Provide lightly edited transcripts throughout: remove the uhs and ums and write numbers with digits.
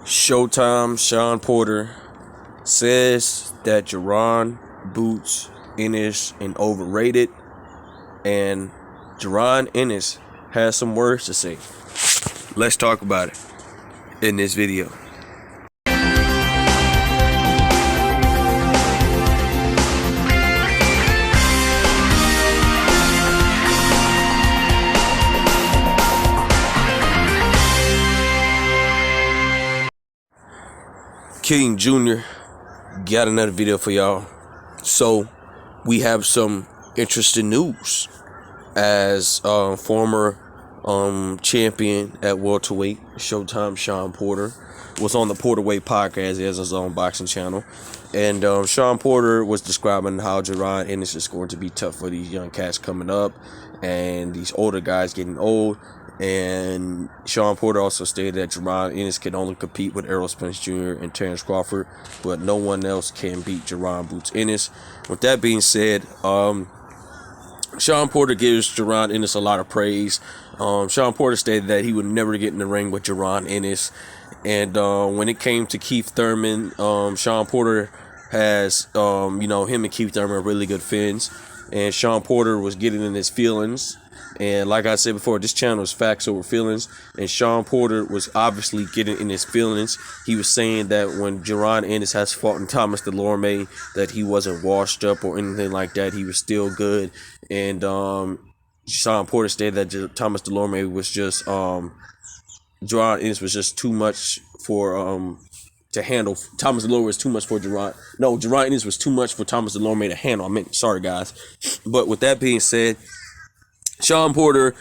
Showtime Shawn Porter says that Jaron boots Ennis and Overrated, and Jaron Ennis has some words to say. Let's talk about it in this video. King Jr. got another video for y'all. So we have some interesting news as former champion at welterweight Showtime Shawn Porter was on the Porterweight podcast. He has his own boxing channel, and Shawn Porter was describing how Jaron Ennis is going to be tough for these young cats coming up and these older guys getting old. And Shawn Porter also stated that Jaron Ennis can only compete with Errol Spence Jr. and Terrence Crawford, but no one else can beat Jaron Boots Ennis. With that being said, Shawn Porter gives Jaron Ennis a lot of praise. Shawn Porter stated that he would never get in the ring with Jaron Ennis. And when it came to Keith Thurman, Shawn Porter has, him and Keith Thurman are really good friends. And Shawn Porter was getting in his feelings. And like I said before, this channel is facts over feelings. And Shawn Porter was obviously getting in his feelings. He was saying that when Jaron Ennis has fought in Thomas Delorme, that he wasn't washed up or anything like that. He was still good. And Shawn Porter stated that Thomas Delorme was just Jaron Ennis was just too much for to handle. Thomas Delorme was too much for Jaron. No, Jaron Ennis was too much for Thomas Delorme to handle. Sorry guys. But with that being said, Shawn Porter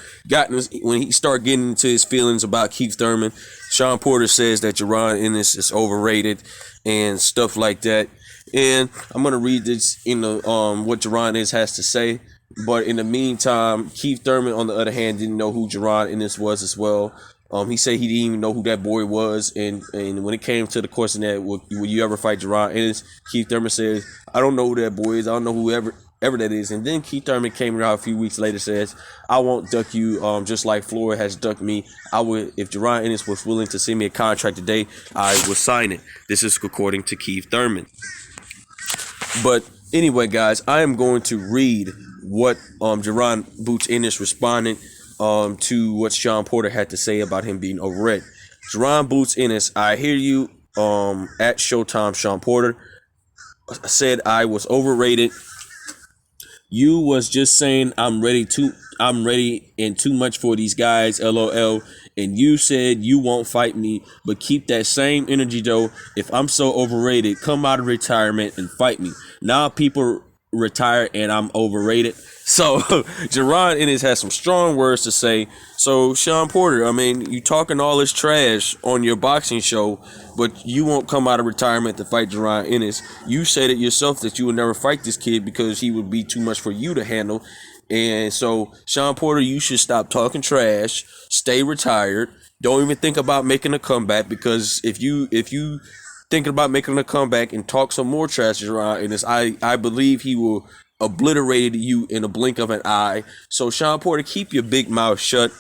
when he started getting into his feelings about Keith Thurman, Shawn Porter says that Jaron Ennis is overrated and stuff like that. And I'm gonna read this in the what Jaron Ennis has to say. But in the meantime, Keith Thurman, on the other hand, didn't know who Jaron Ennis was as well. He said he didn't even know who that boy was. And when it came to the question that will you ever fight Jaron Ennis, Keith Thurman says, I don't know who that boy is. I don't know whoever that is. And then Keith Thurman came out a few weeks later, says, I won't duck you just like Floyd has ducked me. I would, if Jaron Ennis was willing to send me a contract today, I would sign it. This is according to Keith Thurman. But anyway, guys, I am going to read what Jaron Boots Ennis responded to what Shawn Porter had to say about him being overrated. Jaron Boots Ennis, I hear you at Showtime Shawn Porter said I was overrated. You was just saying I'm ready and too much for these guys, LOL. And you said you won't fight me, but keep that same energy though. If I'm so overrated, come out of retirement and fight me. Now people retire and I'm overrated. So Jaron Ennis has some strong words to say. So Shawn Porter, I mean, you talking all this trash on your boxing show, but you won't come out of retirement to fight Jaron Ennis. You said it yourself that you would never fight this kid because he would be too much for you to handle. And so Shawn Porter, you should stop talking trash, stay retired. Don't even think about making a comeback, because if you thinking about making a comeback and talk some more trash around Ennis, I believe he will obliterate you in a blink of an eye. So Shawn Porter, keep your big mouth shut.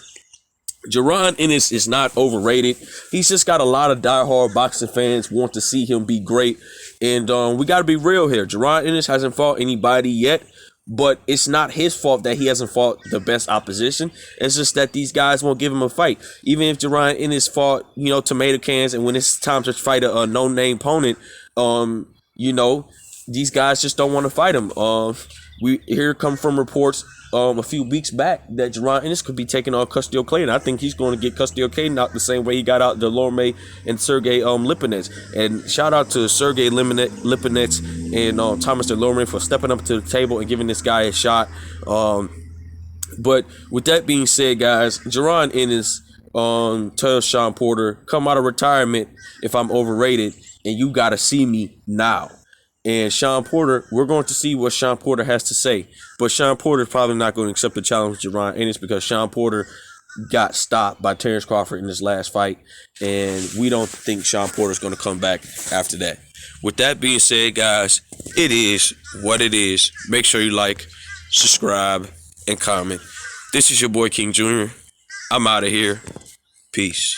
Jaron Ennis is not overrated. He's just got a lot of diehard boxing fans want to see him be great. And we got to be real here. Jaron Ennis hasn't fought anybody yet, but it's not his fault that he hasn't fought the best opposition. It's just that these guys won't give him a fight. Even if Jaron Ennis fought, tomato cans, and when it's time to fight a no-name opponent, these guys just don't want to fight him. Here come from reports a few weeks back that Jaron Ennis could be taking on Custio Clay, and I think he's going to get Custio Clay out the same way he got out Delorme and Sergey Lipinets. And shout out to Sergey Lipinets and Thomas Delorme for stepping up to the table and giving this guy a shot. But with that being said, guys, Jaron Ennis tells Shawn Porter, come out of retirement if I'm overrated, and you got to see me now. And Shawn Porter, we're going to see what Shawn Porter has to say. But Shawn Porter is probably not going to accept the challenge with Jaron Ennis, because Shawn Porter got stopped by Terrence Crawford in his last fight. And we don't think Shawn Porter is going to come back after that. With that being said, guys, it is what it is. Make sure you like, subscribe, and comment. This is your boy King Jr. I'm out of here. Peace.